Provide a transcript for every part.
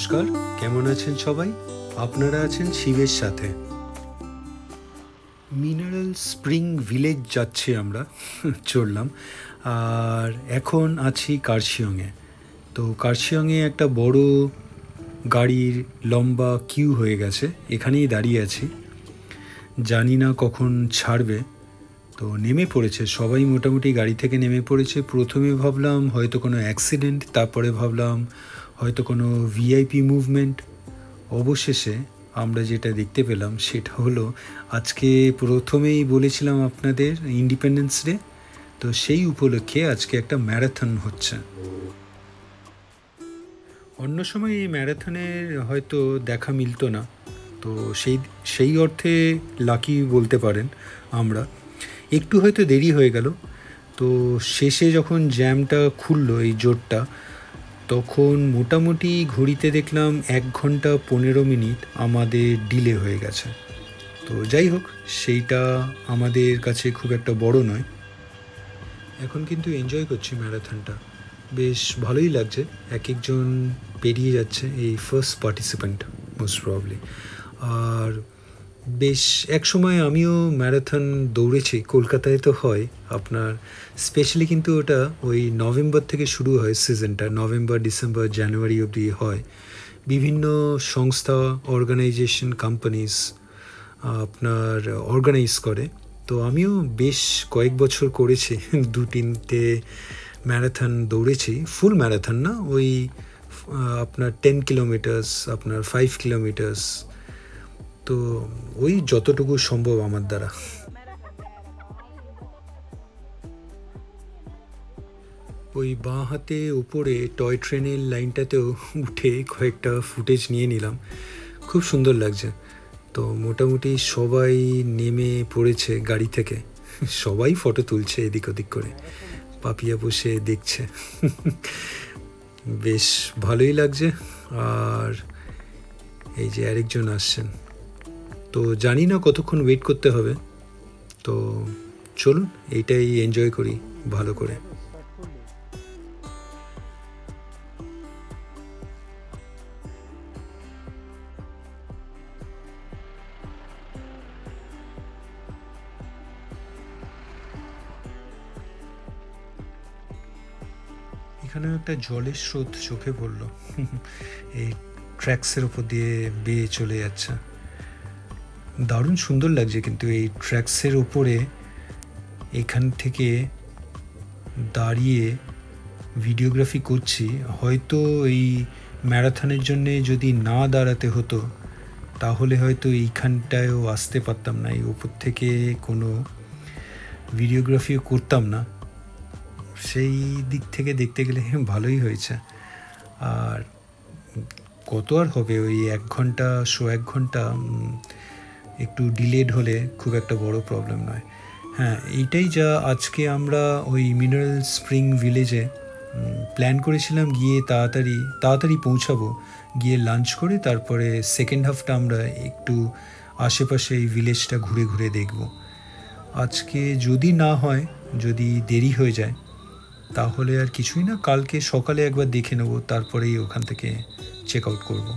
নমস্কার, কেমন আছেন সবাই? আপনারা আছেন শিবের সাথে। মিনারেল স্প্রিং ভিলেজ যাচ্ছি আমরা চললাম। আর এখন আছি কার্শিয়ংয়ে। তো কার্শিয়ংয়ে একটা বড় গাড়ির লম্বা কিউ হয়ে গেছে, এখানেই দাঁড়িয়ে আছি। জানি না কখন ছাড়বে। তো নেমে পড়েছে সবাই, মোটামুটি গাড়ি থেকে নেমে পড়েছে। প্রথমে ভাবলাম হয়তো কোনো অ্যাক্সিডেন্ট, তারপরে ভাবলাম হয়তো কোনো ভিআইপি মুভমেন্ট। অবশেষে আমরা যেটা দেখতে পেলাম সেটা হলো, আজকে প্রথমেই বলেছিলাম আপনাদের ইন্ডিপেন্ডেন্স ডে, তো সেই উপলক্ষে আজকে একটা ম্যারাথন হচ্ছে। অন্য সময় এই ম্যারাথনের হয়তো দেখা মিলতো না, তো সেই অর্থে লাকি বলতে পারেন আমরা। একটু হয়তো দেরি হয়ে গেল। তো শেষে যখন জ্যামটা খুললো, এই জোটটা, তখন মোটামুটি ঘড়িতে দেখলাম 1 ঘন্টা 15 মিনিট আমাদের ডিলে হয়ে গেছে। তো যাই হোক, সেইটা আমাদের কাছে খুব একটা বড় নয়। এখন কিন্তু এনজয় করছি ম্যারাথনটা, বেশ ভালোই লাগছে। এক একজন পেরিয়ে যাচ্ছে, এই ফার্স্ট পার্টিসিপেন্ট মোস্ট প্রবলি। আর বেশ এক সময় আমিও ম্যারাথন দৌড়েছি, কলকাতায় তো হয় আপনার। স্পেশালি কিন্তু ওটা ওই নভেম্বর থেকে শুরু হয় সিজনটা, নভেম্বর, ডিসেম্বর, জানুয়ারি অবধি হয়। বিভিন্ন সংস্থা, অর্গানাইজেশন, কোম্পানিজ আপনার অর্গানাইজ করে। তো আমিও বেশ কয়েক বছর করেছি, 2-3টে ম্যারাথন দৌড়েছি। ফুল ম্যারাথন না, ওই আপনার 10 কিলোমিটার্স, আপনার 5 কিলোমিটার্স, তো ওই যতটুকু সম্ভব আমার দ্বারা। ওই বাঁ হাতে উপরে টয় ট্রেনের লাইনটাতেও উঠে কয়েকটা ফুটেজ নিয়ে নিলাম, খুব সুন্দর লাগছে। তো মোটামুটি সবাই নেমে পড়েছে গাড়ি থেকে, সবাই ফটো তুলছে এদিক ওদিক করে, পাপিয়া বসে দেখছে। বেশ ভালোই লাগছে। আর এই যে আরেকজন আসছেন, তো জানি না কতক্ষণ ওয়েট করতে হবে। তো চলুন এইটাই এনজয় করি ভালো করে। এখানে একটা জলের স্রোত চোখে পড়লো, এই ট্র্যাক্সের উপর দিয়ে বেয়ে চলে যাচ্ছে। দারুণ সুন্দর লাগছে কিন্তু এই ট্র্যাক্সের ওপরে এখান থেকে দাঁড়িয়ে ভিডিওগ্রাফি করছি। হয়তো এই ম্যারাথনের জন্যে যদি না দাঁড়াতে হতো তাহলে হয়তো এইখানটায়ও আসতে পারতাম না, এই উপর থেকে কোনো ভিডিওগ্রাফিও করতাম না। সেই দিক থেকে দেখতে গেলে ভালোই হয়েছে। আর কত আর হবে, ওই 1 ঘন্টা, 1 ঘন্টা একটু ডিলেড হলে খুব একটা বড় প্রবলেম নয়। হ্যাঁ, এইটাই যা আজকে আমরা ওই মিনারেল স্প্রিং ভিলেজে প্ল্যান করেছিলাম, গিয়ে তাড়াতাড়ি পৌঁছাবো, গিয়ে লাঞ্চ করে তারপরে সেকেন্ড হাফটা আমরা একটু আশেপাশে এই ভিলেজটা ঘুরে ঘুরে দেখব। আজকে যদি না হয়, যদি দেরি হয়ে যায়, তাহলে আর কিছুই না, কালকে সকালে একবার দেখে নেব, তারপরেই ওখান থেকে চেক আউট করবো।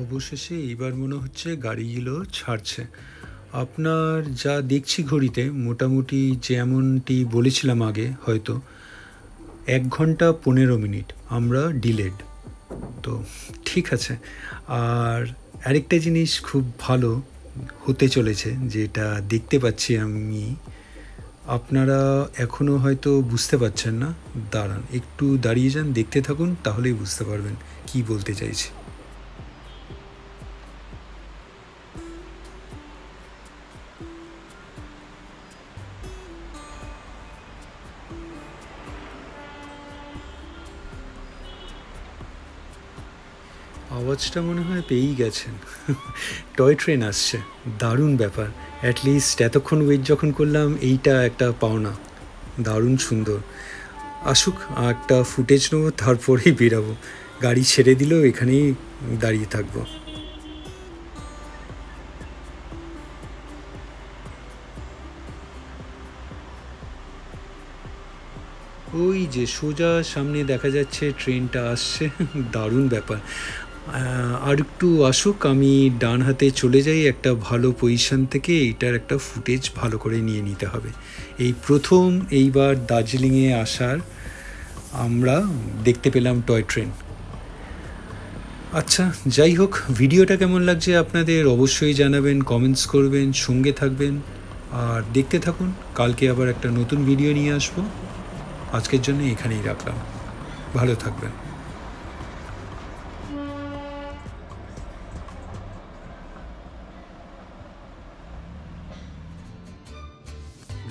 অবশেষে এইবার মনে হচ্ছে গাড়িগুলো ছাড়ছে। আপনার যা দেখছি ঘড়িতে, মোটামুটি যেমনটি বলেছিলাম আগে, হয়তো 1 ঘন্টা 15 মিনিট আমরা ডিলেড। তো ঠিক আছে। আর আরেকটা জিনিস খুব ভালো হতে চলেছে, যেটা দেখতে পাচ্ছি আমি, আপনারা এখনও হয়তো বুঝতে পারছেন না। দাঁড়ান, একটু দাঁড়িয়ে যান, দেখতে থাকুন, তাহলেই বুঝতে পারবেন কি বলতে চাইছি। আওয়াজটা মনে হয় পেয়েই গেছেন। টয় ট্রেন আসছে, দারুণ ব্যাপার। অ্যাটলিস্ট এতক্ষণ ওয়েট যখন করলাম, এইটা একটা পাওনা। দারুণ সুন্দর। আসুক, একটা ফুটেজ নেবো, তারপরেই বেরাবো। গাড়ি ছেড়ে দিলেও এখানেই দাঁড়িয়ে থাকবো। ওই যে সোজা সামনে দেখা যাচ্ছে ট্রেনটা আসছে। দারুণ ব্যাপার। আর একটু আসুক, আমি ডান হাতে চলে যাই একটা ভালো পজিশন থেকে। এইটার একটা ফুটেজ ভালো করে নিয়ে নিতে হবে। এই প্রথম এইবার দার্জিলিংয়ে আসার আমরা দেখতে পেলাম টয় ট্রেন। আচ্ছা, যাই হোক, ভিডিওটা কেমন লাগছে আপনাদের অবশ্যই জানাবেন, কমেন্টস করবেন, সঙ্গে থাকবেন আর দেখতে থাকুন। কালকে আবার একটা নতুন ভিডিও নিয়ে আসবো। আজকের জন্য এখানেই রাখলাম। ভালো থাকবেন।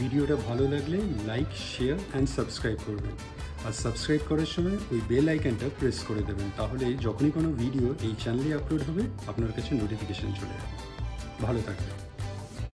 ভিডিওটা ভালো লাগলে লাইক, শেয়ার অ্যান্ড সাবস্ক্রাইব করবেন। আর সাবস্ক্রাইব করার সময় ওই বেল আইকনটা প্রেস করে দেবেন, তাহলে যখনই কোনো ভিডিও এই চ্যানেলে আপলোড হবে আপনার কাছে নোটিফিকেশান চলে যাবে। ভালো থাকবেন।